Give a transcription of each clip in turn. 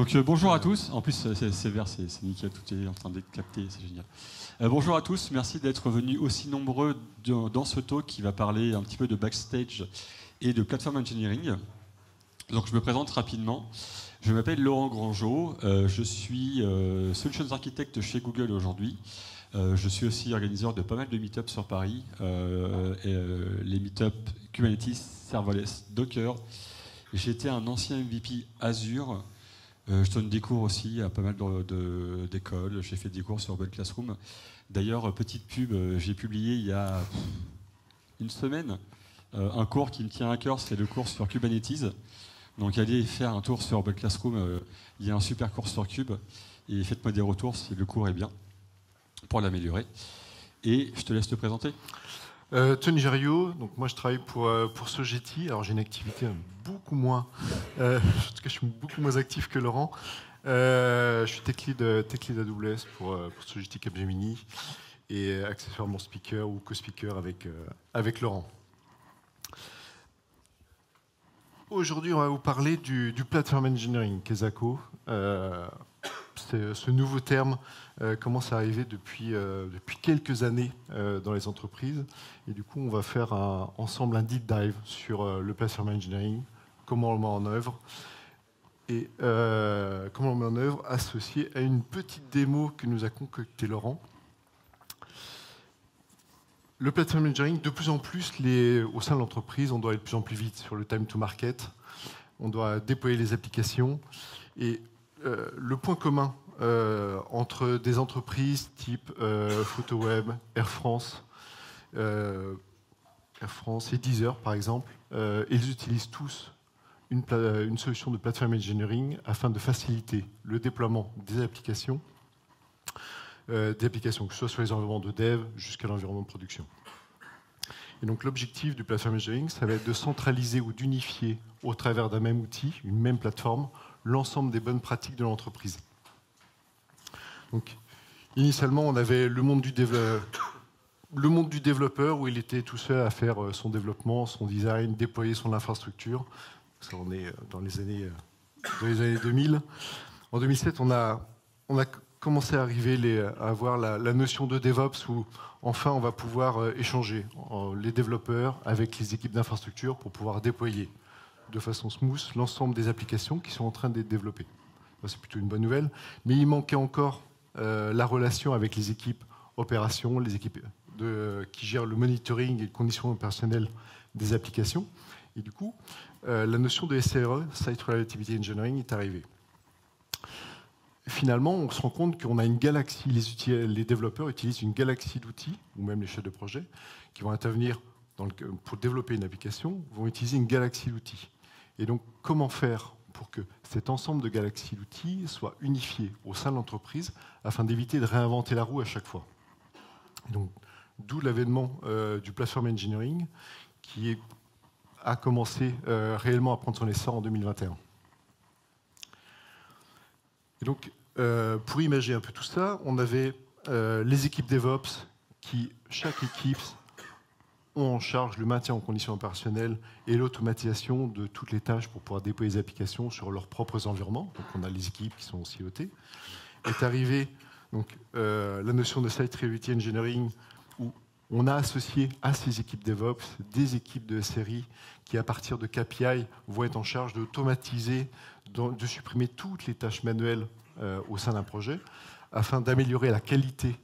Bonjour à tous. En plus, c'est vert, c'est nickel, tout est en train d'être capté, c'est génial. Bonjour à tous, merci d'être venus aussi nombreux dans ce talk qui va parler un petit peu de backstage et de platform engineering. Donc je me présente rapidement. Je m'appelle Laurent Grangeau, je suis Solutions Architect chez Google aujourd'hui. Je suis aussi organisateur de pas mal de meet-ups sur Paris, les meet-ups Kubernetes, Serverless, Docker. J'étais un ancien MVP Azure. Je donne des cours aussi à pas mal d'écoles. J'ai fait des cours sur Google Classroom. D'ailleurs, petite pub, j'ai publié il y a une semaine un cours qui me tient à cœur, c'est le cours sur Kubernetes. Donc allez faire un tour sur Google Classroom, il y a un super cours sur Kube. Et faites-moi des retours si le cours est bien, pour l'améliorer. Et je te laisse te présenter. Tony Jariot, donc moi je travaille pour Sogeti. Alors j'ai une activité beaucoup moins, en tout cas je suis beaucoup moins actif que Laurent. Je suis tech lead AWS pour Sogeti Capgemini et accessoirement speaker ou co-speaker avec Laurent. Aujourd'hui on va vous parler du platform engineering, KESACO. Ce nouveau terme commence à arriver depuis quelques années dans les entreprises. Et du coup, on va faire ensemble un deep dive sur le platform engineering, comment on le met en œuvre, et comment on le met en œuvre associé à une petite démo que nous a concocté Laurent. Le platform engineering, de plus en plus, au sein de l'entreprise, on doit aller de plus en plus vite sur le time to market. On doit déployer les applications. Et le point commun entre des entreprises type PhotoWeb, Air France et Deezer, par exemple, ils utilisent tous une solution de platform engineering afin de faciliter le déploiement des applications, que ce soit sur les environnements de dev jusqu'à l'environnement de production. Et donc l'objectif du platform engineering, ça va être de centraliser ou d'unifier au travers d'un même outil, une même plateforme, l'ensemble des bonnes pratiques de l'entreprise. Donc, initialement, on avait le monde du développeur où il était tout seul à faire son développement, son design, déployer son infrastructure. Ça, on est dans les années 2000. En 2007, on a commencé à avoir la notion de DevOps où enfin on va pouvoir échanger les développeurs avec les équipes d'infrastructure pour pouvoir déployer de façon smooth l'ensemble des applications qui sont en train d'être développées. C'est plutôt une bonne nouvelle, mais il manquait encore la relation avec les équipes opérations, les équipes qui gèrent le monitoring et les conditions opérationnelles des applications. Et du coup, la notion de SRE, Site Reliability Engineering, est arrivée. Finalement, on se rend compte qu'on a une galaxie, les développeurs utilisent une galaxie d'outils, ou même les chefs de projet, qui vont intervenir pour développer une application, vont utiliser une galaxie d'outils. Et donc, comment faire pour que cet ensemble de galaxies d'outils soit unifié au sein de l'entreprise afin d'éviter de réinventer la roue à chaque fois. Donc, d'où l'avènement du platform engineering qui a commencé réellement à prendre son essor en 2021. Et donc, pour imaginer un peu tout ça, on avait les équipes DevOps qui, chaque équipe, ont en charge le maintien en conditions opérationnelles et l'automatisation de toutes les tâches pour pouvoir déployer les applications sur leurs propres environnements. Donc on a les équipes qui sont silotées. Est arrivée donc, la notion de Site Reliability Engineering où on a associé à ces équipes DevOps des équipes de SRI qui, à partir de KPI, vont être en charge d'automatiser, de supprimer toutes les tâches manuelles au sein d'un projet afin d'améliorer la qualité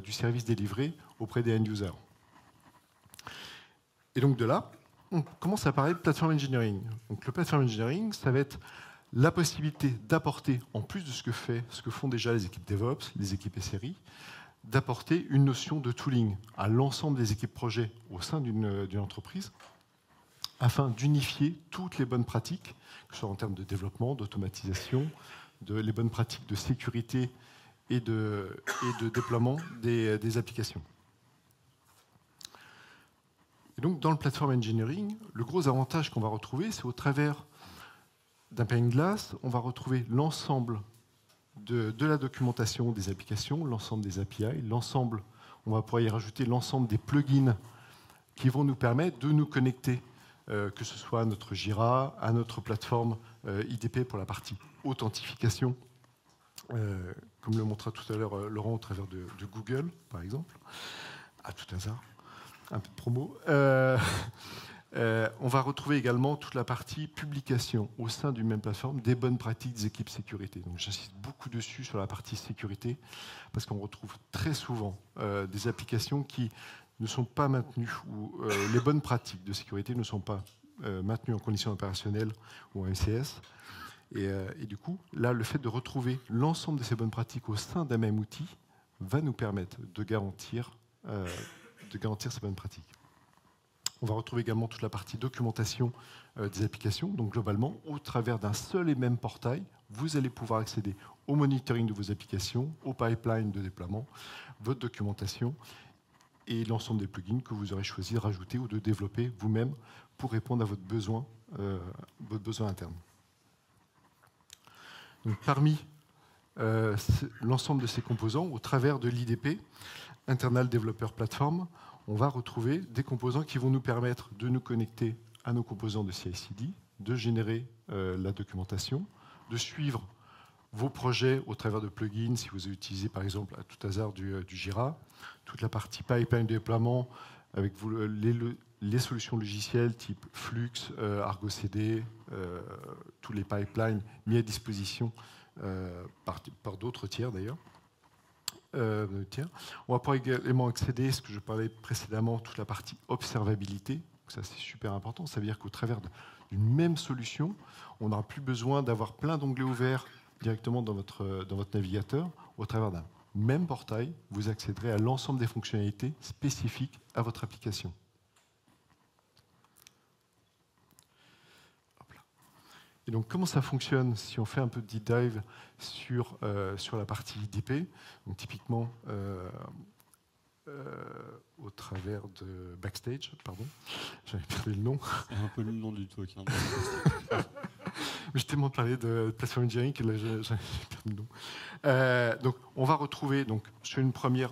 du service délivré auprès des end-users. Et donc de là, on commence à parler de platform engineering. Donc le platform engineering, ça va être la possibilité d'apporter, en plus de ce que font déjà les équipes DevOps, les équipes SRI, d'apporter une notion de tooling à l'ensemble des équipes projets au sein d'une entreprise, afin d'unifier toutes les bonnes pratiques, que ce soit en termes de développement, d'automatisation, les bonnes pratiques de sécurité et de déploiement des applications. Et donc, dans le platform engineering, le gros avantage qu'on va retrouver, c'est au travers d'un pane de glace, on va retrouver l'ensemble de la documentation des applications, l'ensemble des API, on va pouvoir y rajouter l'ensemble des plugins qui vont nous permettre de nous connecter que ce soit à notre Jira, à notre plateforme IDP pour la partie authentification, comme le montra tout à l'heure Laurent au travers de Google, par exemple, à tout hasard, un peu de promo. On va retrouver également toute la partie publication au sein d'une même plateforme des bonnes pratiques des équipes sécurité. Donc j'insiste beaucoup dessus sur la partie sécurité parce qu'on retrouve très souvent des applications qui ne sont pas maintenues ou les bonnes pratiques de sécurité ne sont pas maintenues en conditions opérationnelles ou en MCS. Et du coup, là, le fait de retrouver l'ensemble de ces bonnes pratiques au sein d'un même outil va nous permettre de garantir ces bonnes pratiques. On va retrouver également toute la partie documentation des applications. Donc globalement, au travers d'un seul et même portail, vous allez pouvoir accéder au monitoring de vos applications, au pipeline de déploiement, votre documentation et l'ensemble des plugins que vous aurez choisi de rajouter ou de développer vous-même pour répondre à votre besoin interne. Donc, parmi l'ensemble de ces composants, au travers de l'IDP, Internal Developer Platform, on va retrouver des composants qui vont nous permettre de nous connecter à nos composants de CI/CD, de générer la documentation, de suivre vos projets au travers de plugins, si vous utilisez par exemple à tout hasard du Jira, toute la partie pipeline de déploiement avec les solutions logicielles type Flux, Argo CD, tous les pipelines mis à disposition par d'autres tiers d'ailleurs. On va pouvoir également accéder à ce que je parlais précédemment, toute la partie observabilité. Ça, c'est super important. Ça veut dire qu'au travers d'une même solution, on n'aura plus besoin d'avoir plein d'onglets ouverts directement dans votre navigateur. Au travers d'un même portail, vous accéderez à l'ensemble des fonctionnalités spécifiques à votre application. Et donc, comment ça fonctionne si on fait un peu de deep dive sur la partie IDP? Donc, typiquement, au travers de Backstage, pardon, j'avais perdu le nom. C'est un peu le nom du truc. Hein. J'ai tellement parlé de Platform Engineering que là, j'avais perdu le nom. Donc, on va retrouver donc, sur un premier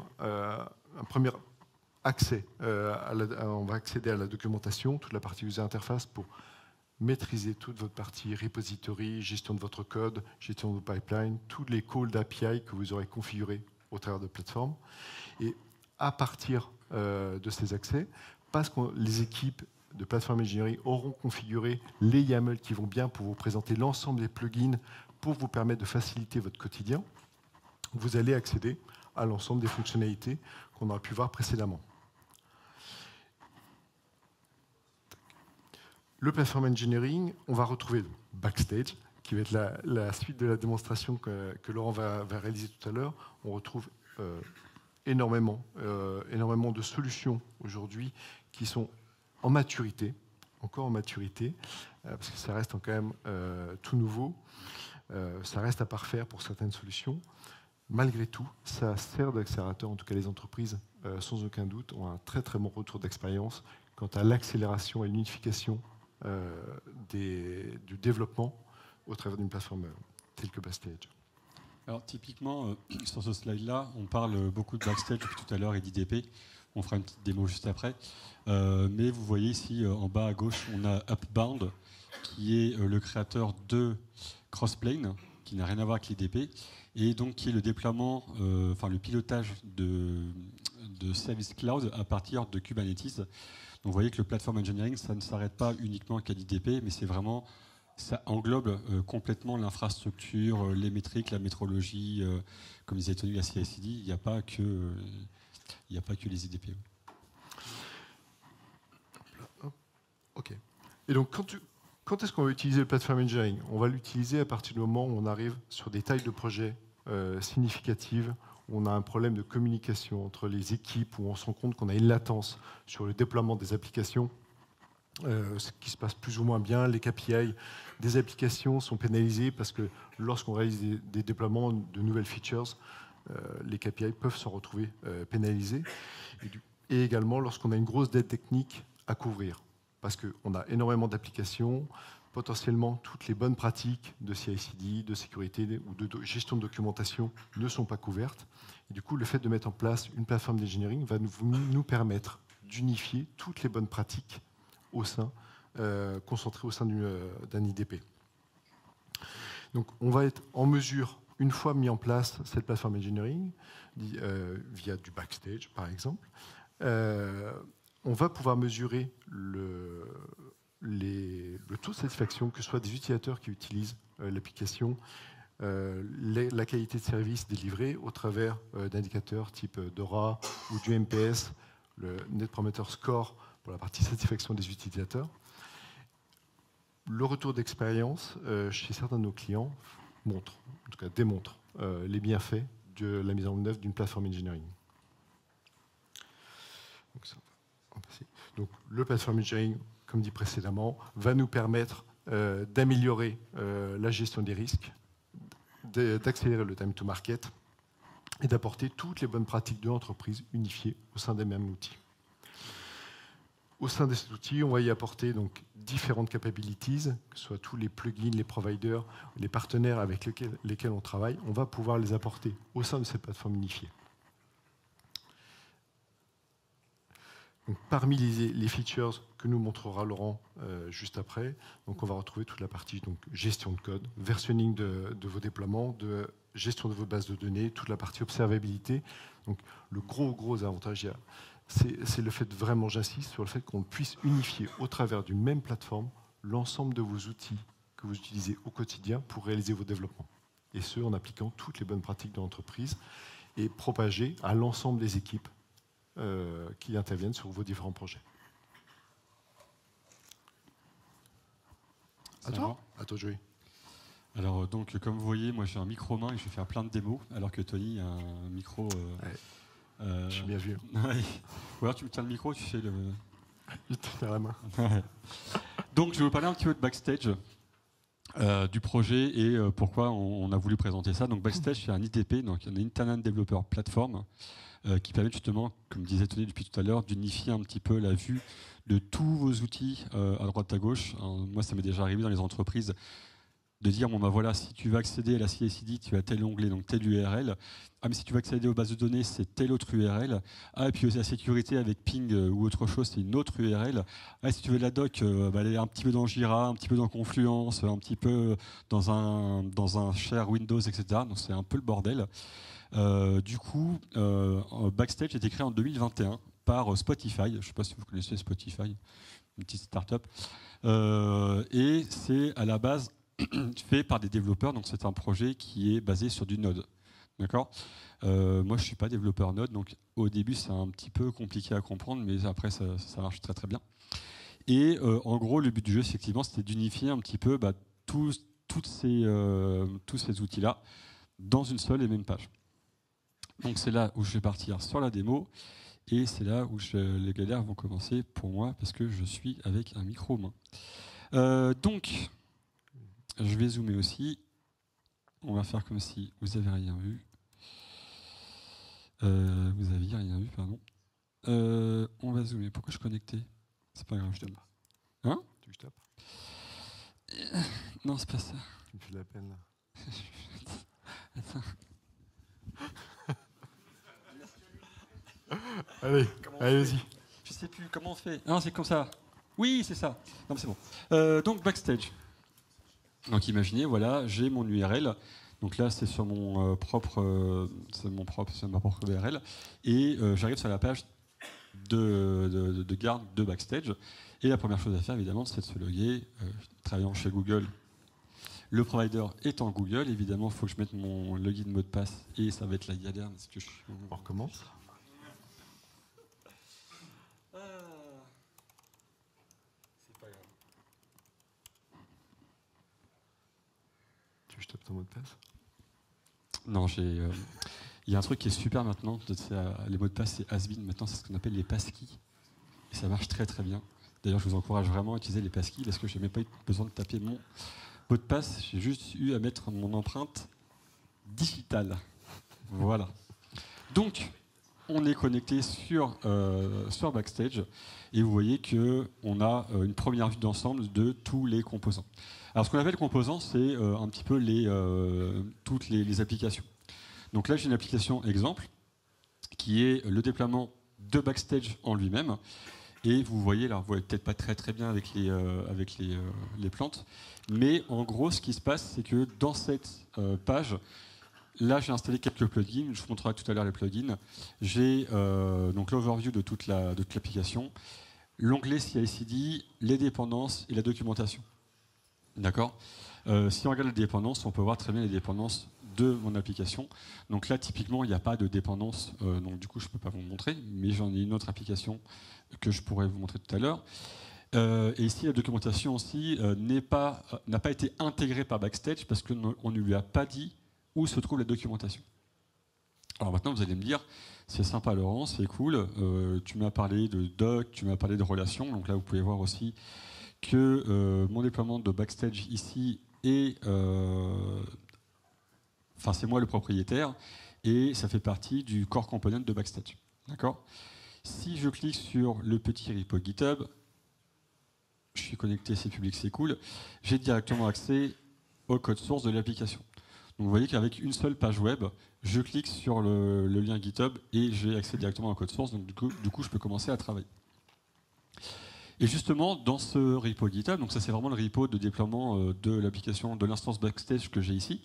accès, on va accéder à la documentation, toute la partie user interface pour maîtriser toute votre partie repository, gestion de votre code, gestion de vos pipelines, tous les calls d'API que vous aurez configurés au travers de plateforme. Et à partir de ces accès, parce que les équipes de Platform Engineering auront configuré les YAML qui vont bien pour vous présenter l'ensemble des plugins pour vous permettre de faciliter votre quotidien, vous allez accéder à l'ensemble des fonctionnalités qu'on aura pu voir précédemment. Le Platform Engineering, on va retrouver Backstage, qui va être la suite de la démonstration que Laurent va réaliser tout à l'heure. On retrouve énormément de solutions aujourd'hui qui sont en maturité, encore en maturité, parce que ça reste quand même tout nouveau. Ça reste à parfaire pour certaines solutions. Malgré tout, ça sert d'accélérateur. En tout cas, les entreprises, sans aucun doute, ont un très très bon retour d'expérience quant à l'accélération et l'unification du développement au travers d'une plateforme telle que Backstage. Alors typiquement, sur ce slide-là, on parle beaucoup de Backstage depuis tout à l'heure et d'IDP. On fera une petite démo juste après. Mais vous voyez ici, en bas à gauche, on a Upbound, qui est le créateur de Crossplane, qui n'a rien à voir avec l'IDP, et donc qui est le déploiement, le pilotage de Service Cloud à partir de Kubernetes. Donc vous voyez que le Platform Engineering, ça ne s'arrête pas uniquement qu'à l'IDP, mais c'est vraiment, ça englobe complètement l'infrastructure, les métriques, la métrologie, comme disait Tony, la CI/CD. Il n'y a pas que les IDP. Ok. Et donc quand est-ce qu'on va utiliser le Platform Engineering? On va l'utiliser à partir du moment où on arrive sur des tailles de projet significatives, où on a un problème de communication entre les équipes, où on se rend compte qu'on a une latence sur le déploiement des applications, ce qui se passe plus ou moins bien. Les KPI des applications sont pénalisés parce que lorsqu'on réalise des déploiements de nouvelles features, les KPI peuvent se retrouver pénalisés. Et également lorsqu'on a une grosse dette technique à couvrir, parce qu'on a énormément d'applications, potentiellement toutes les bonnes pratiques de CI/CD, de sécurité ou de gestion de documentation ne sont pas couvertes. Et du coup, le fait de mettre en place une plateforme d'engineering va nous permettre d'unifier toutes les bonnes pratiques au sein concentrés au sein d'un IDP. Donc on va être en mesure, une fois mis en place cette plateforme engineering, via du Backstage par exemple, on va pouvoir mesurer le taux de satisfaction, que ce soit des utilisateurs qui utilisent l'application, la qualité de service délivrée au travers d'indicateurs type DORA ou du NPS, le Net Promoter Score pour la partie satisfaction des utilisateurs. Le retour d'expérience chez certains de nos clients montre, en tout cas démontre, les bienfaits de la mise en œuvre d'une plateforme engineering. Donc, le plateforme engineering, comme dit précédemment, va nous permettre d'améliorer la gestion des risques, d'accélérer le time to market et d'apporter toutes les bonnes pratiques de l'entreprise unifiées au sein des mêmes outils. Au sein de cet outil, on va y apporter donc différentes capabilities, que ce soit tous les plugins, les providers, les partenaires avec lesquels on travaille, on va pouvoir les apporter au sein de cette plateforme unifiée. Donc, parmi les features que nous montrera Laurent juste après, donc on va retrouver toute la partie donc, gestion de code, versionning de vos déploiements, de gestion de vos bases de données, toute la partie observabilité. Donc, le gros avantage, c'est le fait, vraiment j'insiste sur le fait qu'on puisse unifier au travers d'une même plateforme l'ensemble de vos outils que vous utilisez au quotidien pour réaliser vos développements. Et ce, en appliquant toutes les bonnes pratiques de l'entreprise et propager à l'ensemble des équipes qui interviennent sur vos différents projets. À toi, Joey. Alors, donc, comme vous voyez, moi j'ai un micro main et je vais faire plein de démos, alors que Tony a un micro. Je suis bien vu. Ouais. Ou alors tu me tiens le micro, tu fais le. Il te fait la main. Ouais. Donc, je vais vous parler un petit peu de Backstage, du projet et pourquoi on a voulu présenter ça. Donc, Backstage, c'est un IDP, donc un Internet Developer Platform, qui permet justement, comme disait Tony depuis tout à l'heure, d'unifier un petit peu la vue de tous vos outils à droite à gauche. Moi, ça m'est déjà arrivé dans les entreprises de dire, bon bah voilà, si tu veux accéder à la CI/CD, tu as tel onglet, donc telle URL. Ah mais si tu veux accéder aux bases de données, c'est telle autre URL. Ah et puis aussi la sécurité avec Ping ou autre chose, c'est une autre URL. Ah si tu veux de la doc, aller un petit peu dans Jira, un petit peu dans Confluence, un petit peu dans un share Windows, etc. Donc c'est un peu le bordel. Du coup, Backstage a été créé en 2021 par Spotify. Je ne sais pas si vous connaissez Spotify, une petite start-up. Et c'est à la base fait par des développeurs, donc c'est un projet qui est basé sur du Node. D'accord ? Moi, je ne suis pas développeur Node, donc au début, c'est un petit peu compliqué à comprendre, mais après, ça marche très très bien. Et en gros, le but du jeu, effectivement, c'était d'unifier un petit peu tous ces outils-là dans une seule et même page. Donc c'est là où je vais partir sur la démo, et c'est là où les galères vont commencer pour moi, parce que je suis avec un micro main. Donc, je vais zoomer aussi. On va faire comme si vous n'avez rien vu. Vous aviez rien vu, pardon. On va zoomer. Pourquoi je suis connecté ? C'est pas grave, je tape. Hein ? Tu veux que je tape ? Non, c'est pas ça. Tu me fais de la peine, là. Attends. Allez, vas-y. Je sais plus comment on fait. Non, c'est comme ça. Oui, c'est ça. Non, mais c'est bon. Donc, Backstage. Donc imaginez, voilà, j'ai mon URL. Donc là, c'est sur ma propre URL. Et j'arrive sur la page de garde de Backstage. Et la première chose à faire, évidemment, c'est de se loguer. Travaillant chez Google, le provider étant Google, évidemment, il faut que je mette mon login mot de passe. Et ça va être la galère. Parce que on recommence. C'est pas grave. Je tape ton mot de passe ? Non, il y a un truc qui est super maintenant. Les mots de passe, c'est has-been. Maintenant, c'est ce qu'on appelle les passkeys. Et ça marche très très bien. D'ailleurs, je vous encourage vraiment à utiliser les passkeys parce que je n'ai même pas eu besoin de taper mon mot de passe. J'ai juste eu à mettre mon empreinte digitale. Voilà. Donc, on est connecté sur Backstage et vous voyez qu'on a une première vue d'ensemble de tous les composants. Alors, ce qu'on appelle composants, c'est un petit peu toutes les applications. Donc là, j'ai une application exemple qui est le déploiement de Backstage en lui-même. Et vous voyez, là, vous voyez peut-être pas très bien avec les plantes, mais en gros, ce qui se passe, c'est que dans cette page, là, j'ai installé quelques plugins. Je vous montrerai tout à l'heure les plugins. J'ai donc l'overview de toute l'application, l'onglet CI/CD, les dépendances et la documentation. D'accord. Si on regarde les dépendances, on peut voir très bien les dépendances de mon application. Donc là, typiquement, il n'y a pas de dépendance, donc du coup, je ne peux pas vous montrer, mais j'en ai une autre application que je pourrais vous montrer tout à l'heure. Et ici, la documentation aussi n'a pas été intégrée par Backstage parce qu'on ne lui a pas dit où se trouve la documentation. Alors maintenant, vous allez me dire, c'est sympa Laurent, c'est cool, tu m'as parlé de doc, tu m'as parlé de relations, donc là, vous pouvez voir aussi que mon déploiement de Backstage ici est... Enfin, c'est moi le propriétaire, et ça fait partie du core component de Backstage. D'accord ? Si je clique sur le petit repo GitHub, je suis connecté, c'est public, c'est cool, j'ai directement accès au code source de l'application. Donc vous voyez qu'avec une seule page web, je clique sur le lien GitHub et j'ai accès directement au code source, donc du coup je peux commencer à travailler. Et justement, dans ce repo GitHub, donc ça c'est vraiment le repo de déploiement de l'application, de l'instance Backstage que j'ai ici,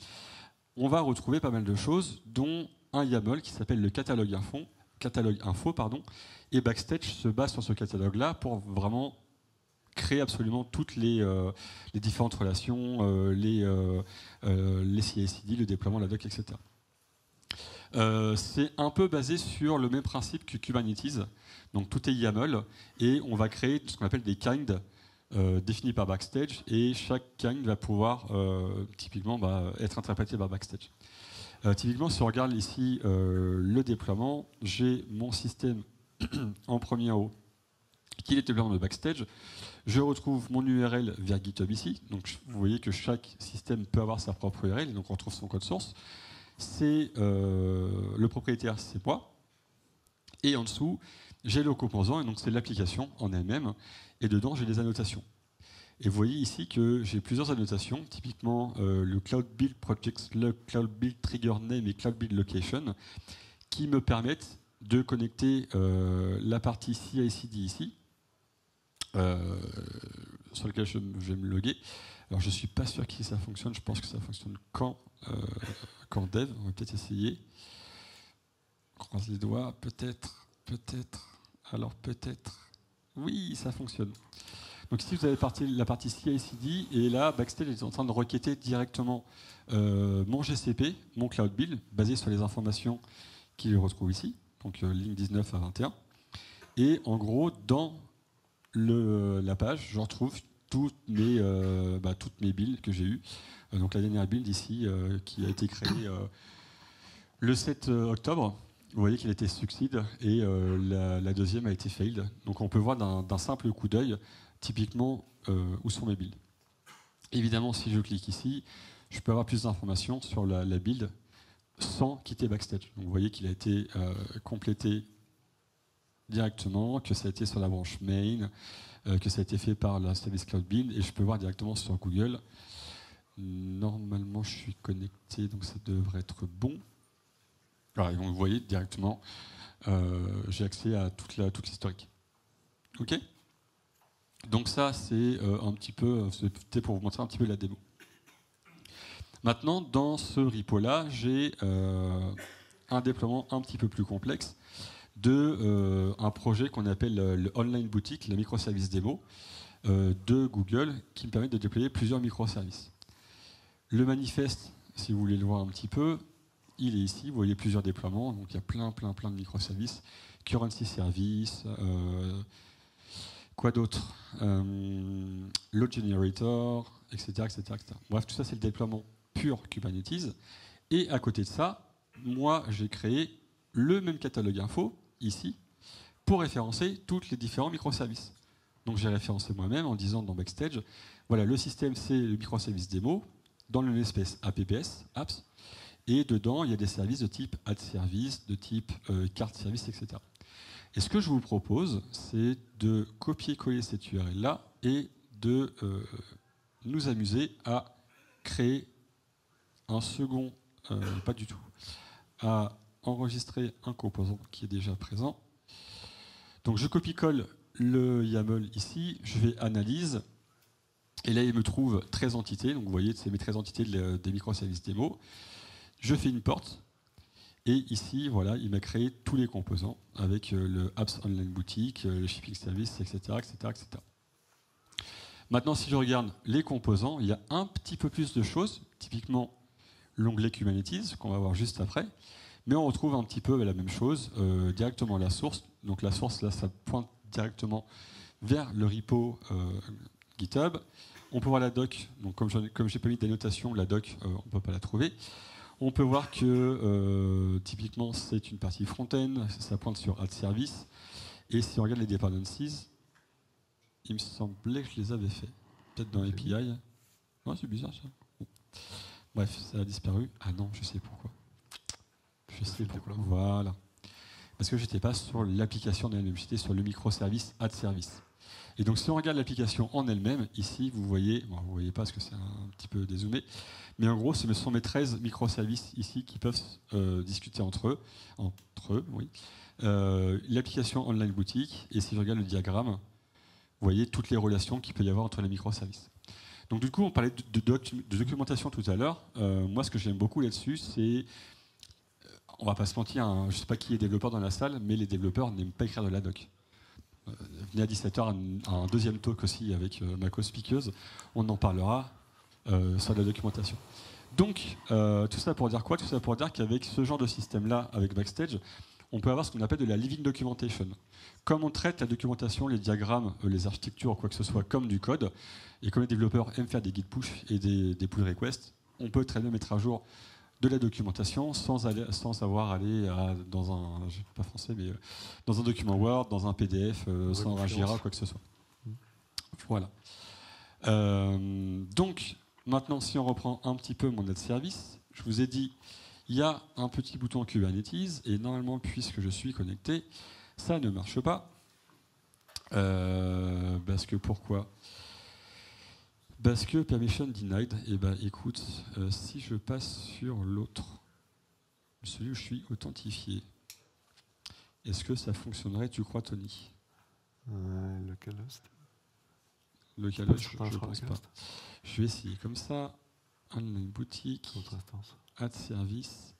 on va retrouver pas mal de choses, dont un YAML qui s'appelle le catalogue info, et Backstage se base sur ce catalogue-là pour vraiment créer absolument toutes les différentes relations, les CI/CD, le déploiement, la doc, etc. C'est un peu basé sur le même principe que Kubernetes, donc tout est YAML, et on va créer ce qu'on appelle des kinds, défini par Backstage, et chaque kind va pouvoir typiquement être interprété par Backstage. Typiquement, si on regarde ici le déploiement, j'ai mon système en premier en haut, qui est le déploiement de Backstage. Je retrouve mon URL vers GitHub ici, donc vous voyez que chaque système peut avoir sa propre URL, et donc on retrouve son code source. C'est le propriétaire, c'est moi, et en dessous, j'ai le composant, et donc c'est l'application en elle-même, et dedans j'ai des annotations. Et vous voyez ici que j'ai plusieurs annotations, typiquement le Cloud Build Project Log, Cloud Build Trigger Name et Cloud Build Location, qui me permettent de connecter la partie CI/CD ici, sur lequel je vais me loguer. Alors je ne suis pas sûr que ça fonctionne, je pense que ça fonctionne qu'en dev, on va peut-être essayer. On croise les doigts, peut-être, alors peut-être, oui, ça fonctionne. Donc ici vous avez la partie CI/CD, et là Backstage est en train de requêter directement mon GCP, mon Cloud Build, basé sur les informations qu'il retrouve ici, donc ligne 19 à 21. Et en gros, dans la page, je retrouve toutes mes builds que j'ai eues. Donc la dernière build ici, qui a été créée le 7 octobre, vous voyez qu'elle était succide, et la deuxième a été failed. Donc on peut voir d'un simple coup d'œil, typiquement, où sont mes builds. Évidemment, si je clique ici, je peux avoir plus d'informations sur la build sans quitter Backstage. Donc vous voyez qu'il a été complété directement, que ça a été sur la branche main, que ça a été fait par la Service Cloud Build, et je peux voir directement sur Google. Normalement, je suis connecté, donc ça devrait être bon. Alors, vous voyez directement, j'ai accès à toute l'historique. Ok ? Donc ça, c'est un petit peu, c'était pour vous montrer un petit peu la démo. Maintenant, dans ce repo-là, j'ai un déploiement un petit peu plus complexe de un projet qu'on appelle le Online Boutique, la microservice démo de Google, qui me permet de déployer plusieurs microservices. Le manifeste, si vous voulez le voir un petit peu, il est ici, vous voyez plusieurs déploiements, donc il y a plein de microservices, Currency Service, quoi d'autre, Load Generator, etc. Bref, tout ça c'est le déploiement pur Kubernetes. Et à côté de ça, moi j'ai créé le même catalogue info, ici, pour référencer tous les différents microservices. Donc j'ai référencé moi-même en disant dans Backstage, voilà, le système c'est le microservice démo, dans le namespace APPS, apps, et dedans il y a des services de type add service, de type card service, etc. Et ce que je vous propose, c'est de copier-coller cette URL-là et de nous amuser à créer un second, pas du tout, à enregistrer un composant qui est déjà présent. Donc je copie-colle le YAML ici, je vais analyse, et là il me trouve 13 entités, donc vous voyez c'est mes 13 entités des microservices démo. Je fais une porte, et ici voilà, il m'a créé tous les composants avec le Apps Online Boutique, le Shipping Service, etc., etc., etc. Maintenant si je regarde les composants, il y a un petit peu plus de choses, typiquement l'onglet Kubernetes, qu'on va voir juste après, mais on retrouve un petit peu la même chose, directement la source. Donc la source, là, ça pointe directement vers le repo GitHub. On peut voir la doc, donc comme je n'ai pas mis d'annotation, la doc, on ne peut pas la trouver. On peut voir que typiquement c'est une partie front-end, ça pointe sur Add Service, et si on regarde les dependencies, il me semblait que je les avais fait, peut-être dans API. Ouais, c'est bizarre ça. Bon. Bref, ça a disparu. Ah non, je sais pourquoi. Je sais pourquoi. Voilà. Parce que je n'étais pas sur l'application en elle-même, j'étais sur le microservice Add Service. Et donc si on regarde l'application en elle-même, ici vous voyez, bon, vous voyez pas parce que c'est un petit peu dézoomé, mais en gros ce sont mes 13 microservices ici qui peuvent discuter entre eux, oui. L'application Online Boutique, et si je regarde le diagramme, vous voyez toutes les relations qu'il peut y avoir entre les microservices. Donc du coup on parlait de documentation tout à l'heure, moi ce que j'aime beaucoup là-dessus c'est... On va pas se mentir, hein, je ne sais pas qui est développeur dans la salle, mais les développeurs n'aiment pas écrire de la doc. Venez à 17h à un deuxième talk aussi avec ma co-speakeuse, on en parlera sur la documentation. Donc, tout ça pour dire quoi? Tout ça pour dire qu'avec ce genre de système-là, avec Backstage, on peut avoir ce qu'on appelle de la living documentation. Comme on traite la documentation, les diagrammes, les architectures, quoi que ce soit, comme du code, et comme les développeurs aiment faire des git push et des pull requests, on peut très bien mettre à jour de la documentation sans avoir à aller dans un, je sais pas français, mais dans un document Word, dans un PDF, sans un Jira, quoi que ce soit. Voilà. Donc, maintenant, si on reprend un petit peu mon aide service, je vous ai dit, il y a un petit bouton Kubernetes, et normalement, puisque je suis connecté, ça ne marche pas. Parce que pourquoi ? Parce que permission denied, et ben écoute, si je passe sur l'autre, celui où je suis authentifié, est-ce que ça fonctionnerait, tu crois, Tony ? Localhost. Localhost, je ne pense pas. Je vais essayer comme ça. Online boutique, add service,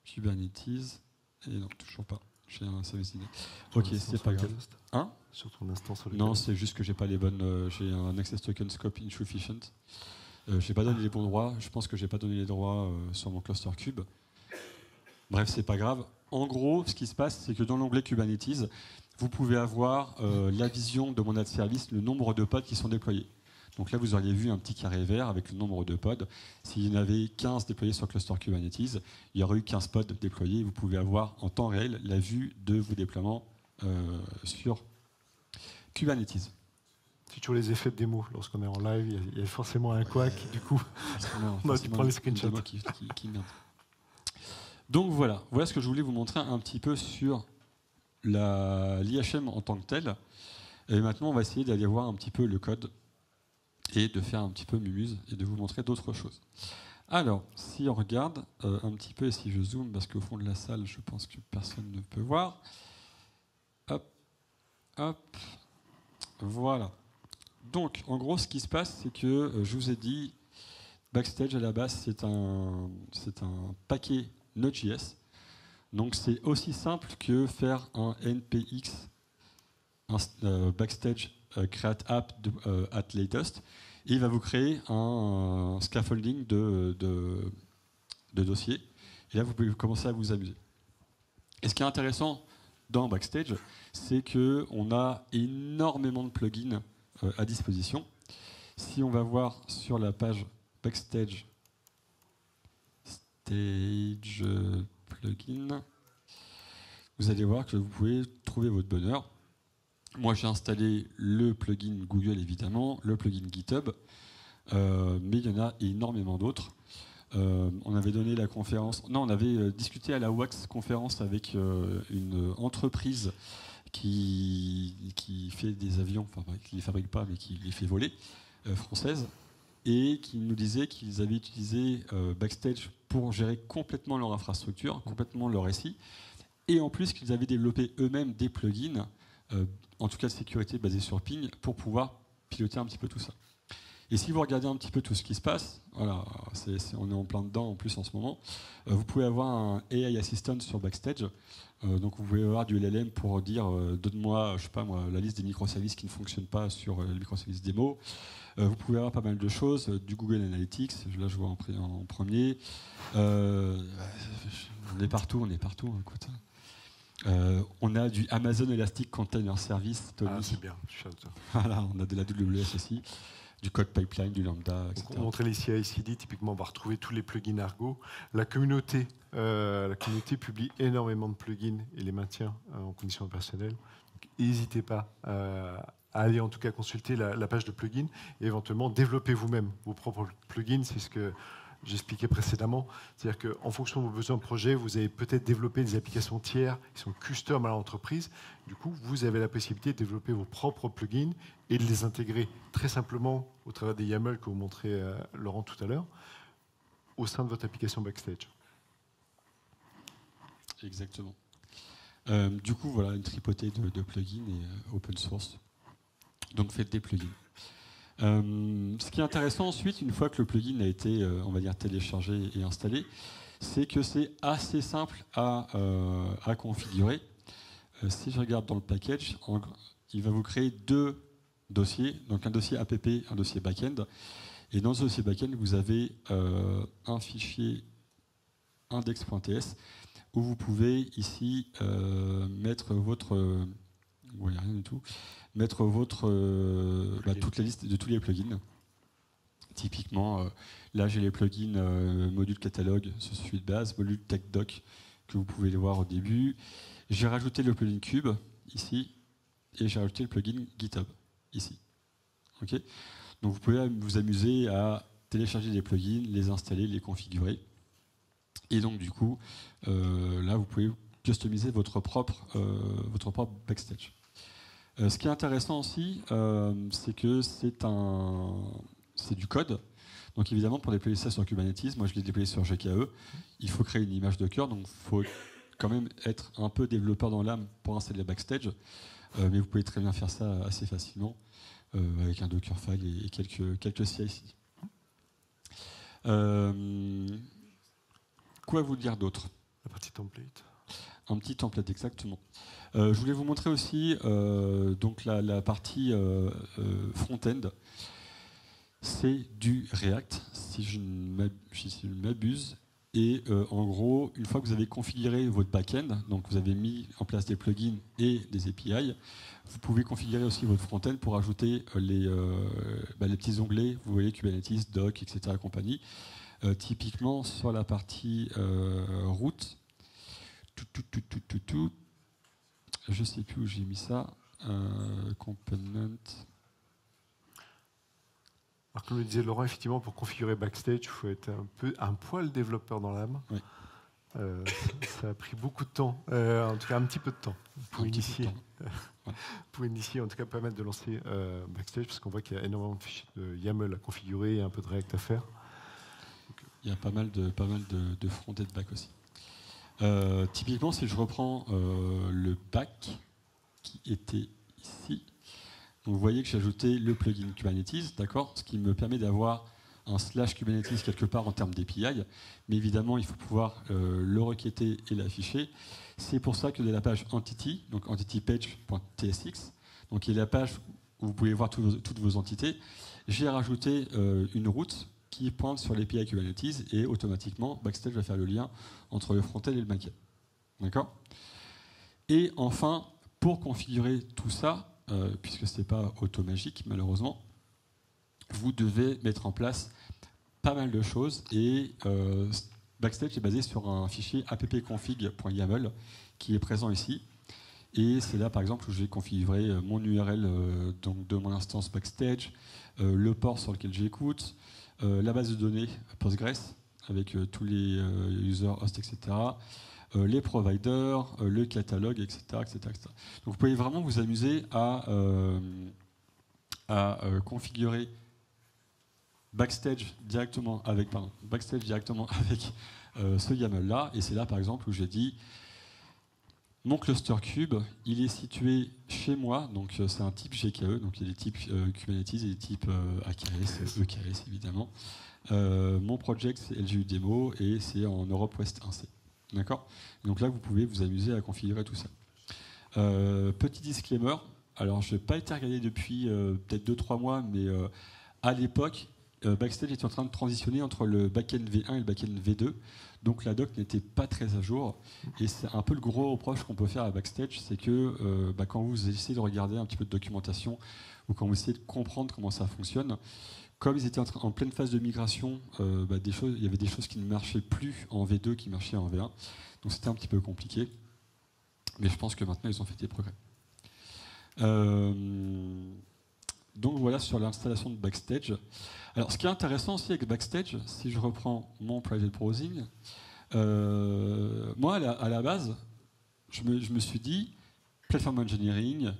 Kubernetes, et non, toujours pas. J'ai un service d'idée. Ok, c'est pas grave. Hein ? Sur ton instance. Non, c'est juste que j'ai pas les bonnes. J'ai un access token scope insufficient. J'ai pas donné les bons droits. Je pense que j'ai pas donné les droits sur mon cluster cube. Bref, c'est pas grave. En gros, ce qui se passe, c'est que dans l'onglet Kubernetes, vous pouvez avoir la vision de mon add service, le nombre de pods qui sont déployés. Donc là, vous auriez vu un petit carré vert avec le nombre de pods. S'il y en avait 15 déployés sur le cluster Kubernetes, il y aurait eu 15 pods déployés. Vous pouvez avoir en temps réel la vue de vos déploiements sur Kubernetes. C'est toujours les effets de démo. Lorsqu'on est en live, il y a forcément un couac, du coup, tu prends les screenshots. Qui merde. Donc voilà ce que je voulais vous montrer un petit peu sur l'IHM en tant que tel. Et maintenant, on va essayer d'aller voir un petit peu le code et de faire un petit peu mumuse et de vous montrer d'autres choses. Alors, si on regarde un petit peu, et si je zoome, parce qu'au fond de la salle, je pense que personne ne peut voir. Hop, hop, voilà. Donc, en gros, ce qui se passe, c'est que je vous ai dit, Backstage à la base, c'est un paquet Node.js. Donc, c'est aussi simple que faire un npx Backstage create app at latest, et il va vous créer un scaffolding de dossiers. Et là, vous pouvez commencer à vous amuser. Et ce qui est intéressant dans Backstage, c'est qu'on a énormément de plugins à disposition. Si on va voir sur la page Backstage Stage Plugin, vous allez voir que vous pouvez trouver votre bonheur. Moi, j'ai installé le plugin Google, évidemment, le plugin GitHub, mais il y en a énormément d'autres. On avait donné la conférence... Non, on avait discuté à la WAX conférence avec une entreprise qui fait des avions, enfin qui ne les fabrique pas, mais qui les fait voler, française, et qui nous disait qu'ils avaient utilisé Backstage pour gérer complètement leur infrastructure, complètement leur SI, et en plus qu'ils avaient développé eux-mêmes des plugins en tout cas de sécurité basée sur ping, pour pouvoir piloter un petit peu tout ça. Et si vous regardez un petit peu tout ce qui se passe, voilà, on est en plein dedans en plus en ce moment, vous pouvez avoir un AI Assistant sur Backstage. Donc vous pouvez avoir du LLM pour dire donne-moi, je sais pas moi, la liste des microservices qui ne fonctionnent pas sur les microservices démo. Vous pouvez avoir pas mal de choses, du Google Analytics, là je vois en premier. On est partout, écoute. On a du Amazon Elastic Container Service, Tony. Ah, c'est bien, voilà, on a de la AWS aussi, du code pipeline, du Lambda, etc. Donc, on montrait les CI/CD, typiquement on va retrouver tous les plugins Argo. La communauté publie énormément de plugins et les maintient en conditions opérationnelles. N'hésitez pas à aller en tout cas consulter la page de plugins et éventuellement développer vous-même vos propres plugins. C'est ce que j'expliquais précédemment. C'est-à-dire qu'en fonction de vos besoins de projet, vous avez peut-être développé des applications tiers qui sont custom à l'entreprise. Du coup, vous avez la possibilité de développer vos propres plugins et de les intégrer très simplement au travers des YAML que vous montrez Laurent tout à l'heure au sein de votre application Backstage. Exactement. Du coup, voilà une tripotée de plugins et open source. Donc faites des plugins. Ce qui est intéressant ensuite, une fois que le plugin a été, on va dire, téléchargé et installé, c'est que c'est assez simple à configurer. Si je regarde dans le package, il va vous créer deux dossiers, donc un dossier app, un dossier backend. Et dans ce dossier backend, vous avez un fichier index.ts où vous pouvez ici mettre votre... il n'y a rien du tout. Mettre toute la liste de tous les plugins. Typiquement, là j'ai les plugins module catalogue sur suite base, module TechDoc que vous pouvez les voir au début. J'ai rajouté le plugin Cube ici et j'ai rajouté le plugin GitHub ici. Okay, donc vous pouvez vous amuser à télécharger des plugins, les installer, les configurer. Et donc du coup, là vous pouvez customiser votre propre Backstage. Ce qui est intéressant aussi, c'est que c'est du code. Donc évidemment, pour déployer ça sur Kubernetes, moi je l'ai déployé sur GKE, il faut créer une image Docker, donc il faut quand même être un peu développeur dans l'âme pour installer Backstage. Mais vous pouvez très bien faire ça assez facilement avec un Dockerfile et quelques CI/CD. Quoi vous dire d'autre? La partie template. Un petit template, exactement. Je voulais vous montrer aussi donc la partie front-end. C'est du React, si je ne m'abuse. Et en gros, une fois que vous avez configuré votre back-end, donc vous avez mis en place des plugins et des API, vous pouvez configurer aussi votre front-end pour ajouter les petits onglets, vous voyez, Kubernetes, Doc, etc. compagnie. Typiquement, sur la partie route, je ne sais plus où j'ai mis ça. Component. Alors, comme le disait Laurent, effectivement, pour configurer Backstage, il faut être un poil développeur dans l'âme. Oui. Ça a pris beaucoup de temps, en tout cas un petit peu de temps, pour initier. Pour initier, en tout cas, permettre de lancer Backstage, parce qu'on voit qu'il y a énormément de fichiers de YAML à configurer et un peu de React à faire. Il y a pas mal de front et de back aussi. Typiquement, si je reprends le back qui était ici, donc vous voyez que j'ai ajouté le plugin Kubernetes, d'accord, ce qui me permet d'avoir un / Kubernetes quelque part en termes d'API, mais évidemment, il faut pouvoir le requêter et l'afficher. C'est pour ça que de la page entity, donc entitypage.tsx, donc qui est la page où vous pouvez voir toutes vos entités, j'ai rajouté une route qui pointe sur l'API Kubernetes et automatiquement, Backstage va faire le lien entre le front-end et le back-end. D'accord ? Et enfin, pour configurer tout ça, puisque ce n'est pas automagique malheureusement, vous devez mettre en place pas mal de choses et Backstage est basé sur un fichier appconfig.yaml qui est présent ici. Et c'est là par exemple où j'ai configuré mon URL donc de mon instance Backstage, le port sur lequel j'écoute, la base de données Postgres avec tous les users, hosts, etc., les providers, le catalogue, etc., etc., etc. Donc vous pouvez vraiment vous amuser à configurer Backstage directement avec ce YAML là, et c'est là par exemple où j'ai dit Mon cluster cube, il est situé chez moi, donc c'est un type GKE, donc il y a des types Kubernetes et des types AKS, EKS évidemment. Mon project c'est LGU Demo et c'est en Europe West 1C. D'accord ? Donc là vous pouvez vous amuser à configurer tout ça. Petit disclaimer, alors je n'ai pas été regardé depuis peut-être 2-3 mois, mais à l'époque, Backstage était en train de transitionner entre le backend V1 et le backend V2. Donc la doc n'était pas très à jour. Et c'est un peu le gros reproche qu'on peut faire à Backstage, c'est que quand vous essayez de regarder un petit peu de documentation ou quand vous essayez de comprendre comment ça fonctionne, comme ils étaient en pleine phase de migration, il y avait des choses qui ne marchaient plus en V2 qui marchaient en V1. Donc c'était un petit peu compliqué. Mais je pense que maintenant, ils ont fait des progrès. Donc voilà sur l'installation de Backstage. Alors ce qui est intéressant aussi avec Backstage, si je reprends mon private browsing, moi à la base, je me suis dit, Platform Engineering,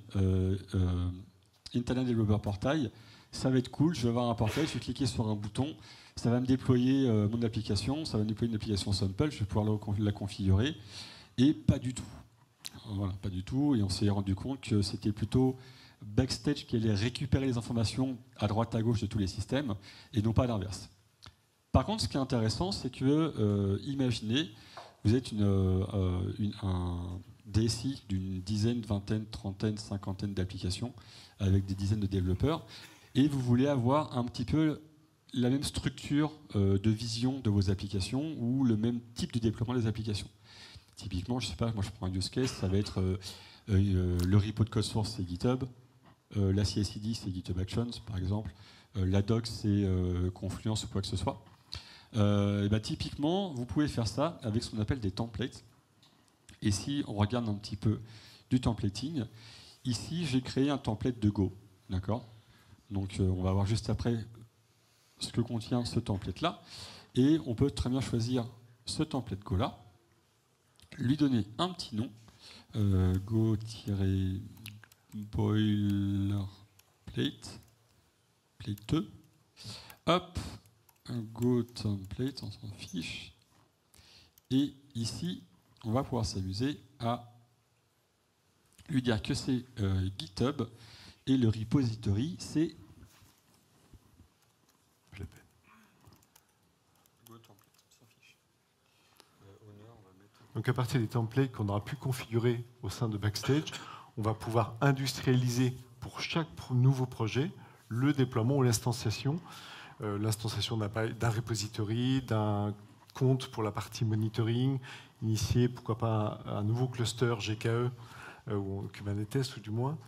Internet Developer Portal, ça va être cool, je vais avoir un portail, je vais cliquer sur un bouton, ça va me déployer mon application, ça va me déployer une application sample, je vais pouvoir la configurer, et pas du tout. Voilà, pas du tout, et on s'est rendu compte que c'était plutôt Backstage qui allait récupérer les informations à droite à gauche de tous les systèmes, et non pas l'inverse. Par contre, ce qui est intéressant, c'est que, imaginez, vous êtes un DSI d'une dizaine, vingtaine, trentaine, cinquantaine d'applications, avec des dizaines de développeurs, et vous voulez avoir un petit peu la même structure de vision de vos applications, ou le même type de déploiement des applications. Typiquement, je sais pas, moi je prends un use case, ça va être le repo de code source, c'est GitHub, la CI/CD, c'est GitHub Actions, par exemple, la doc, c'est Confluence ou quoi que ce soit. Typiquement, vous pouvez faire ça avec ce qu'on appelle des templates. Et si on regarde un petit peu du templating, ici j'ai créé un template de Go, d'accord ? Donc on va voir juste après ce que contient ce template-là. Et on peut très bien choisir ce template Go-là, lui donner un petit nom, go-boilerplate, plate, hop, un go template, on s'en fiche. Et ici, on va pouvoir s'amuser à lui dire que c'est GitHub et le repository, c'est Donc à partir des templates qu'on aura pu configurer au sein de Backstage, on va pouvoir industrialiser pour chaque nouveau projet le déploiement ou l'instanciation. L'instanciation d'un repository, d'un compte pour la partie monitoring, initier pourquoi pas un nouveau cluster GKE ou Kubernetes ou du moins.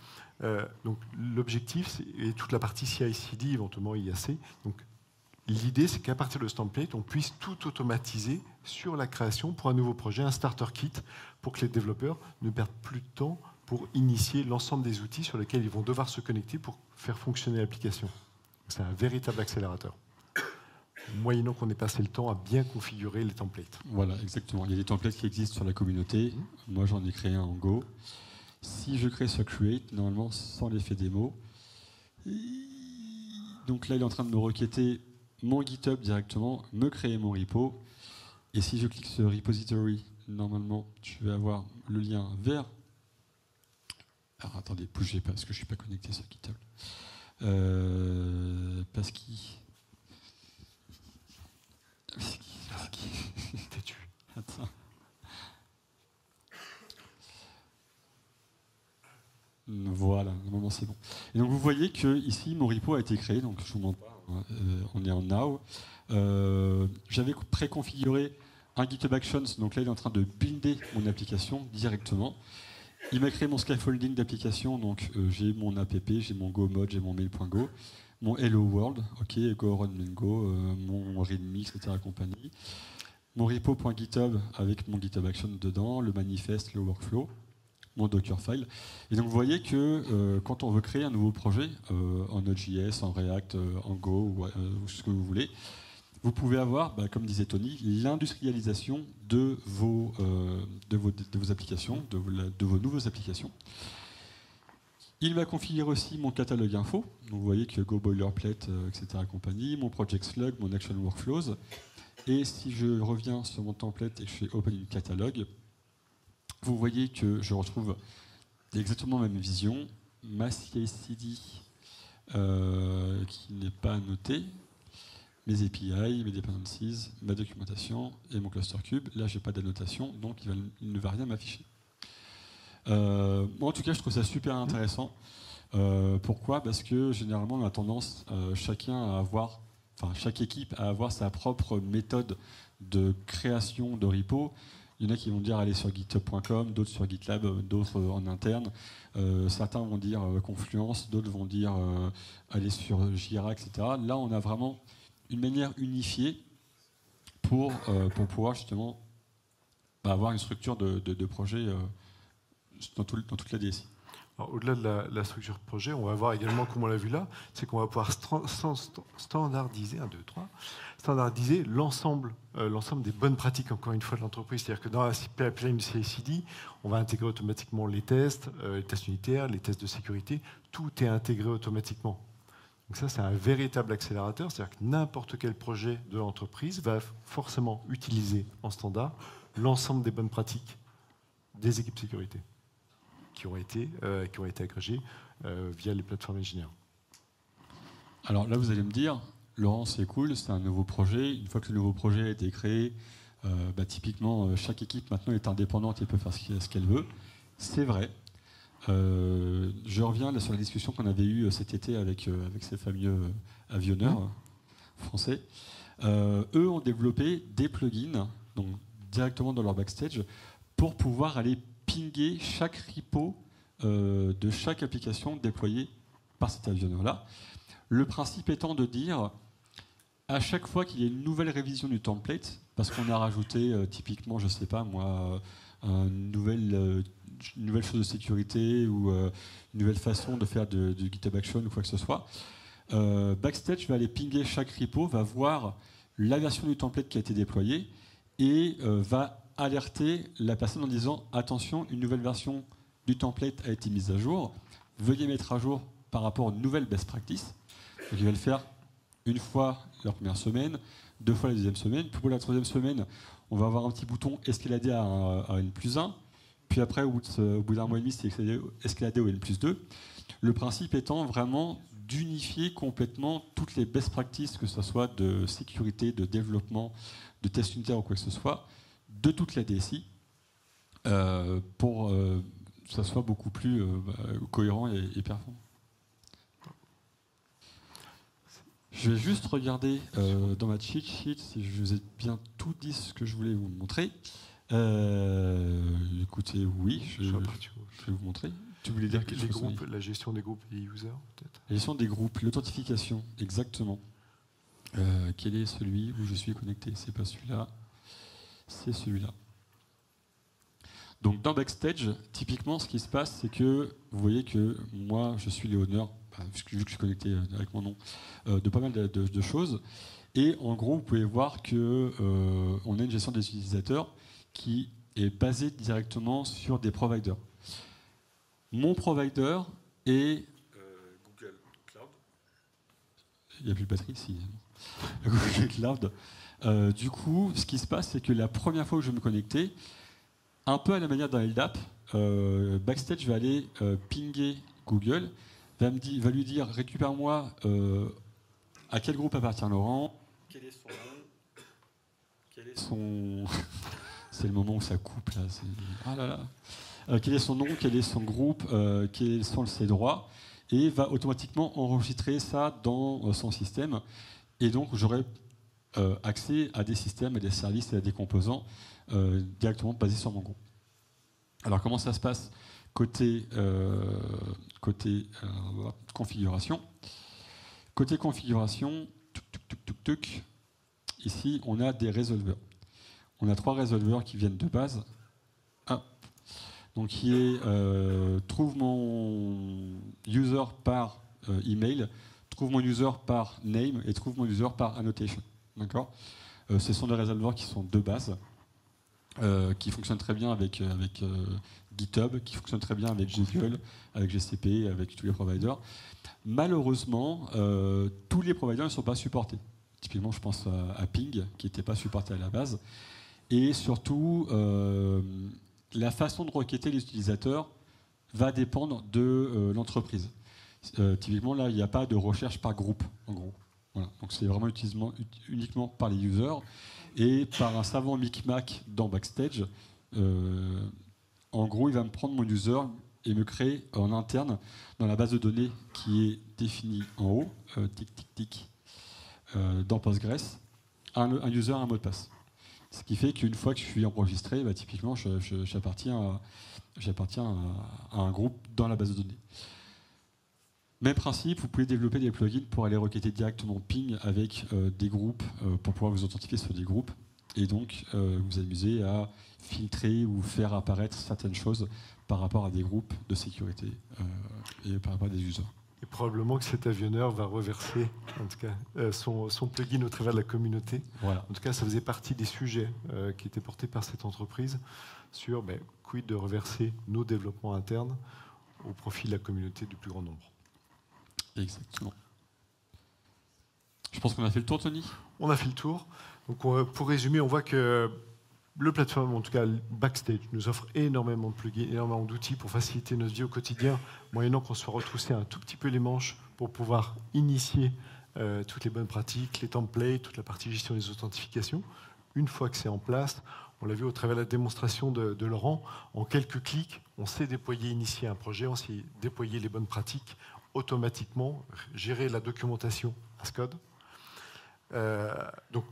Donc l'objectif, et toute la partie CI/CD, éventuellement IAC. Donc l'idée, c'est qu'à partir de ce template, on puisse tout automatiser sur la création pour un nouveau projet, un starter kit, pour que les développeurs ne perdent plus de temps pour initier l'ensemble des outils sur lesquels ils vont devoir se connecter pour faire fonctionner l'application. C'est un véritable accélérateur. Moyennant qu'on ait passé le temps à bien configurer les templates. Voilà, exactement. Il y a des templates qui existent sur la communauté. Moi, j'en ai créé un en Go. Si je crée ce create, normalement, sans l'effet démo, donc là, il est en train de me requêter mon GitHub directement, me créer mon repo. Et si je clique sur repository, normalement, je vais avoir le lien vers... Alors attendez, bougez pas, parce que je ne suis pas connecté sur GitHub. Parce qu'il... T'es tu. Attends. Voilà, normalement c'est bon. Et donc vous voyez que ici mon repo a été créé, donc je vous montre pas, on est en now. J'avais préconfiguré un GitHub Actions, donc là il est en train de builder mon application directement. Il m'a créé mon scaffolding d'application, donc j'ai mon app, j'ai mon go mode, j'ai mon mail.go, mon hello world, ok, go run go, mon readme, etc. compagnie. Mon repo.github avec mon GitHub Action dedans, le manifeste, le workflow, mon Dockerfile. Et donc vous voyez que quand on veut créer un nouveau projet, en Node.js, en React, en Go, ou ce que vous voulez, vous pouvez avoir, comme disait Tony, l'industrialisation de vos applications, de vos nouvelles applications. Il va configurer aussi mon catalogue info. Donc vous voyez que Go Boilerplate, etc. compagnie, mon Project Slug, mon Action Workflows. Et si je reviens sur mon template et que je fais Open in Catalog, vous voyez que je retrouve exactement la même vision. Ma CI/CD qui n'est pas noté, mes API, mes dependencies, ma documentation et mon cluster cube. Là, j'ai pas d'annotation, donc il ne va rien m'afficher. Moi, en tout cas, je trouve ça super intéressant. Pourquoi ? Parce que généralement, on a tendance, chaque équipe à avoir sa propre méthode de création de repo. Il y en a qui vont dire aller sur github.com, d'autres sur GitLab, d'autres en interne. Certains vont dire Confluence, d'autres vont dire aller sur Jira, etc. Là, on a vraiment une manière unifiée pour pouvoir justement avoir une structure de projet dans toute la DSI. Alors, au-delà de la structure projet, on va voir également, comme on l'a vu là, c'est qu'on va pouvoir standardiser, standardiser l'ensemble des bonnes pratiques, encore une fois, de l'entreprise. C'est-à-dire que dans la pipeline CI/CD, on va intégrer automatiquement les tests unitaires, les tests de sécurité. Tout est intégré automatiquement. Donc ça, c'est un véritable accélérateur. C'est-à-dire que n'importe quel projet de l'entreprise va forcément utiliser en standard l'ensemble des bonnes pratiques des équipes sécurité qui ont été agrégées via les plateformes ingénieurs. Alors là, vous allez me dire, Laurent, c'est cool, c'est un nouveau projet. Une fois que le nouveau projet a été créé, typiquement, chaque équipe maintenant est indépendante et peut faire ce qu'elle veut. C'est vrai. Je reviens là sur la discussion qu'on avait eue cet été avec ces fameux avionneurs français. Eux ont développé des plugins donc, directement dans leur backstage pour pouvoir aller pinguer chaque repo de chaque application déployée par cet avionneur-là. Le principe étant de dire, à chaque fois qu'il y a une nouvelle révision du template, parce qu'on a rajouté typiquement, je ne sais pas moi, une nouvelle chose de sécurité ou une nouvelle façon de faire du GitHub Action ou quoi que ce soit, Backstage va aller pinguer chaque repo, va voir la version du template qui a été déployée et va alerter la personne en disant attention, une nouvelle version du template a été mise à jour, veuillez mettre à jour par rapport aux nouvelles best practices. Donc il va le faire une fois la première semaine, 2 fois la deuxième semaine, puis pour la troisième semaine, on va avoir un petit bouton escalader à N+1, puis après au bout d'un mois et demi, c'est escalader au N+2. Le principe étant vraiment d'unifier complètement toutes les best practices, que ce soit de sécurité, de développement, de test unitaire ou quoi que ce soit, de toute la DSI pour que ça soit beaucoup plus cohérent et performant. Je vais juste regarder dans ma cheat sheet si je vous ai bien tout dit ce que je voulais vous montrer. Écoutez, oui, je vais vous montrer. Tu voulais dire quelque chose ? La gestion des groupes et users, peut-être ? La gestion des groupes, l'authentification, exactement. Quel est celui où je suis connecté ? C'est pas celui-là, c'est celui-là. Donc dans Backstage, typiquement, ce qui se passe, c'est que vous voyez que moi, je suis le owner, vu que je suis connecté avec mon nom, de pas mal de choses. Et en gros, vous pouvez voir qu'on a une gestion des utilisateurs qui est basée directement sur des providers. Mon provider est Google Cloud. Il n'y a plus de batterie ici. Google Cloud. Du coup, ce qui se passe, c'est que la première fois que je vais me connecter, un peu à la manière d'un LDAP, Backstage va aller pinguer Google, va lui dire récupère-moi à quel groupe appartient Laurent, quel est son nom, quel est son... C'est le moment où ça coupe là. Ah là là. Quel est son nom, quel est son groupe, quels sont ses droits, et va automatiquement enregistrer ça dans son système. Et donc j'aurai accès à des systèmes, à des services et à des composants directement basés sur mon groupe. Alors comment ça se passe côté configuration ? Côté configuration, ici on a des résolveurs. On a 3 résolveurs qui viennent de base. Donc qui est trouve mon user par email, trouve mon user par name et trouve mon user par annotation. D'accord ? Ce sont des résolveurs qui sont de base, qui fonctionnent très bien avec GitHub, qui fonctionnent très bien avec Google, avec GCP, avec tous les providers. Malheureusement, tous les providers ne sont pas supportés. Typiquement, je pense à Ping, qui n'était pas supporté à la base. Et surtout, la façon de requêter les utilisateurs va dépendre de l'entreprise. Typiquement, là, il n'y a pas de recherche par groupe, en gros. Voilà. Donc c'est vraiment uniquement par les users et par un savant micmac dans Backstage. En gros, il va me prendre mon user et me créer en interne dans la base de données qui est définie en haut, tic tic tic, dans Postgres, un user, un mot de passe. Ce qui fait qu'une fois que je suis enregistré, bah, typiquement, j'appartiens à un groupe dans la base de données. Même principe, vous pouvez développer des plugins pour aller requêter directement ping avec des groupes, pour pouvoir vous authentifier sur des groupes, et donc vous amuser à filtrer ou faire apparaître certaines choses par rapport à des groupes de sécurité et par rapport à des users. Et probablement que cet avionneur va reverser en tout cas, son plugin au travers de la communauté. Voilà. En tout cas, ça faisait partie des sujets qui étaient portés par cette entreprise sur quid de reverser nos développements internes au profit de la communauté du plus grand nombre. Exactement. Je pense qu'on a fait le tour, Tony. On a fait le tour. Donc, pour résumer, on voit que le plateforme, en tout cas Backstage, nous offre énormément de plugins, énormément d'outils pour faciliter notre vie au quotidien, moyennant qu'on soit retroussé un tout petit peu les manches pour pouvoir initier toutes les bonnes pratiques, les templates, toute la partie gestion des authentifications. Une fois que c'est en place, on l'a vu au travers de la démonstration de Laurent, en quelques clics, on sait déployer, initier un projet, on sait déployer les bonnes pratiques automatiquement, gérer la documentation as code. Donc,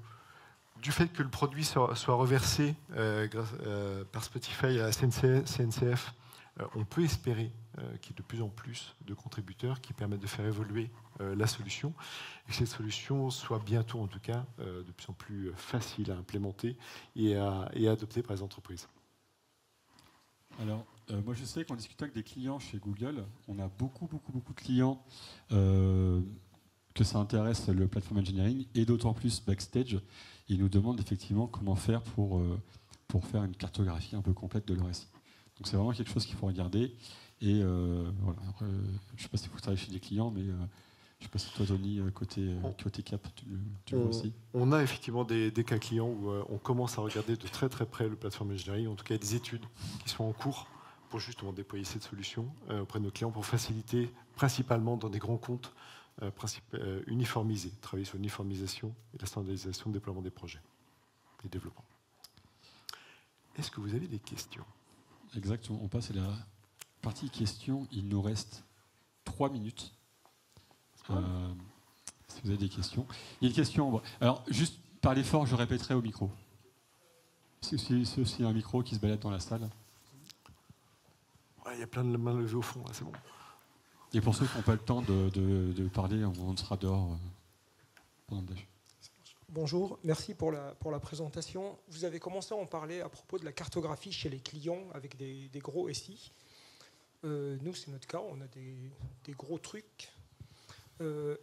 du fait que le produit soit reversé par Spotify à la CNCF, on peut espérer qu'il y ait de plus en plus de contributeurs qui permettent de faire évoluer la solution et que cette solution soit bientôt, en tout cas, de plus en plus facile à implémenter et à adopter par les entreprises. Alors, moi je sais qu'en discutant avec des clients chez Google, on a beaucoup de clients que ça intéresse le platform engineering et d'autant plus Backstage. Ils nous demandent effectivement comment faire pour faire une cartographie un peu complète de leur SI. Donc c'est vraiment quelque chose qu'il faut regarder. Et voilà. Après, je ne sais pas si vous travaillez chez des clients, mais je ne sais pas si toi, Tony, côté Cap, tu vois aussi. On a effectivement des cas clients où on commence à regarder de très près le platform engineering. En tout cas, il y a des études qui sont en cours pour justement déployer cette solution auprès de nos clients pour faciliter, principalement dans des grands comptes, uniformiser, travailler sur l'uniformisation et la standardisation de déploiement des projets et développement. Est-ce que vous avez des questions? Exactement, on passe à la partie questions. Il nous reste 3 minutes. Si vous avez des questions. Il y a une question. Alors, juste par l'effort, je répéterai au micro. C'est aussi un micro qui se balade dans la salle. Ouais, il y a plein de mains levées au fond, là, c'est bon. Et pour ceux qui n'ont pas le temps de parler, on sera dehors pendant le déj. Bonjour, merci pour la présentation. Vous avez commencé à en parler à propos de la cartographie chez les clients avec des gros SI. Nous, c'est notre cas, on a des gros trucs.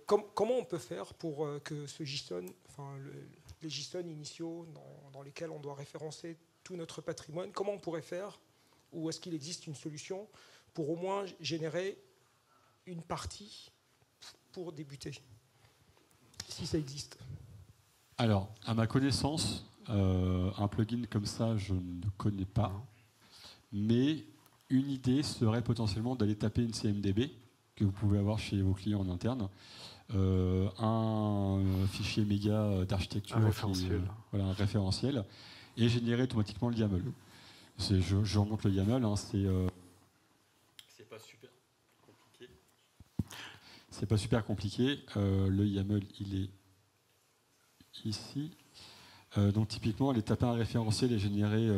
Comment on peut faire pour que ce JSON, les JSON initiaux dans lesquels on doit référencer tout notre patrimoine, comment on pourrait faire, ou est-ce qu'il existe une solution pour au moins générer une partie pour débuter, si ça existe? Alors, à ma connaissance, un plugin comme ça, je ne connais pas. Mais une idée serait potentiellement d'aller taper une CMDB que vous pouvez avoir chez vos clients en interne. Un fichier méga d'architecture, un référentiel, et générer automatiquement le YAML. Je remonte le YAML, hein, c'est pas super compliqué. C'est pas super compliqué. Le YAML, il est ici. Donc typiquement, aller taper un référentiel et générer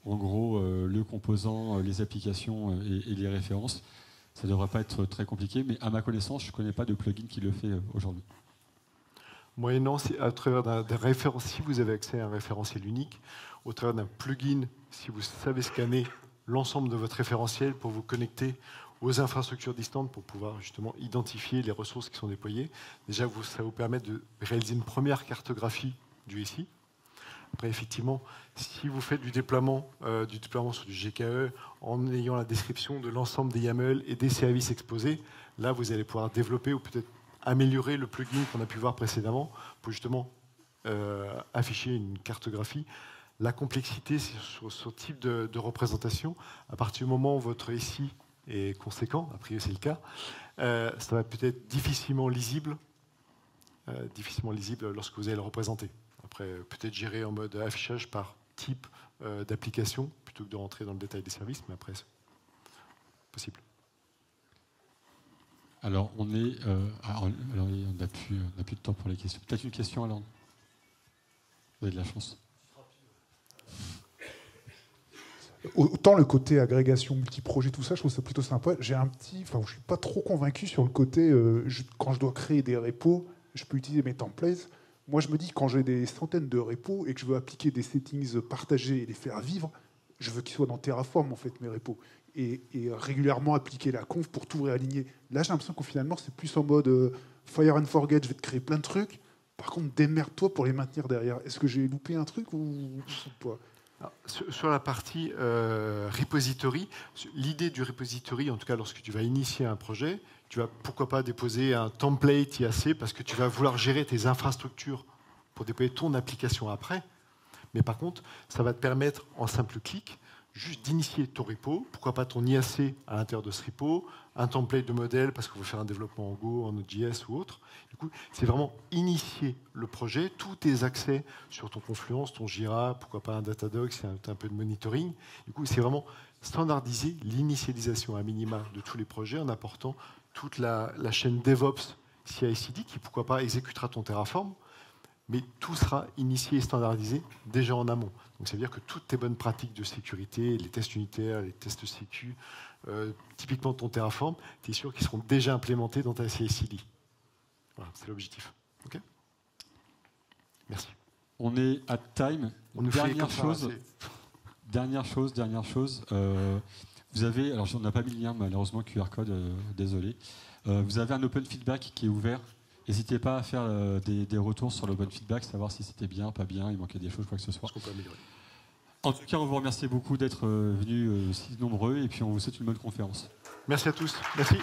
en gros le composant, les applications et les références, ça ne devrait pas être très compliqué, mais à ma connaissance, je ne connais pas de plugin qui le fait aujourd'hui. Moyennant, c'est à travers d'un référentiel, si vous avez accès à un référentiel unique, au travers d'un plugin, si vous savez scanner l'ensemble de votre référentiel pour vous connecter aux infrastructures distantes pour pouvoir justement identifier les ressources qui sont déployées. Déjà, ça vous permet de réaliser une première cartographie du SI. Après, effectivement, si vous faites du déploiement sur du GKE en ayant la description de l'ensemble des YAML et des services exposés, là, vous allez pouvoir développer ou peut-être améliorer le plugin qu'on a pu voir précédemment pour justement afficher une cartographie. la complexité sur ce type de représentation. À partir du moment où votre SI est conséquent, a priori c'est le cas, ça va peut-être difficilement lisible lorsque vous allez le représenter. Après, peut-être gérer en mode affichage par type d'application, plutôt que de rentrer dans le détail des services, mais après, c'est possible. Alors, on n'a plus de temps pour les questions. Peut-être une question, alors. Vous avez de la chance. Autant le côté agrégation, multiprojet, tout ça, je trouve ça plutôt sympa. Je suis pas trop convaincu sur le côté, quand je dois créer des repos, je peux utiliser mes templates. Moi, je me dis, quand j'ai des centaines de repos et que je veux appliquer des settings partagés et les faire vivre, je veux qu'ils soient dans Terraform, en fait, mes repos. Et régulièrement appliquer la conf pour tout réaligner. Là, j'ai l'impression que finalement, c'est plus en mode fire and forget, je vais te créer plein de trucs. Par contre, démerde-toi pour les maintenir derrière. Est-ce que j'ai loupé un truc ou pas? Sur la partie repository, l'idée du repository, en tout cas lorsque tu vas initier un projet, tu vas pourquoi pas déposer un template IAC parce que tu vas vouloir gérer tes infrastructures pour déployer ton application après. Mais par contre, ça va te permettre en simple clic juste d'initier ton repo, pourquoi pas ton IAC à l'intérieur de ce repo, un template de modèle parce qu'on veut faire un développement en Go, en Node.js ou autre. Du coup, c'est vraiment initier le projet, tous tes accès sur ton Confluence, ton Jira, pourquoi pas un Datadog, c'est un peu de monitoring. Du coup, c'est vraiment standardiser l'initialisation à minima de tous les projets en apportant toute la chaîne DevOps CI/CD qui, pourquoi pas, exécutera ton Terraform. Mais tout sera initié et standardisé déjà en amont. Donc ça veut dire que toutes tes bonnes pratiques de sécurité, les tests unitaires, les tests sécu, typiquement ton Terraform, tu es sûr qu'ils seront déjà implémentés dans ta CI/CD. Voilà, c'est l'objectif. Okay, merci. On est at time. Dernière chose. Vous avez, alors on n'a pas mis le lien malheureusement QR code, désolé. Vous avez un open feedback qui est ouvert. N'hésitez pas à faire des retours sur l'open feedback, savoir si c'était bien, pas bien, il manquait des choses, quoi que ce soit. Ce qu'on peut améliorer. En tout cas, on vous remercie beaucoup d'être venus si nombreux et puis on vous souhaite une bonne conférence. Merci à tous. Merci.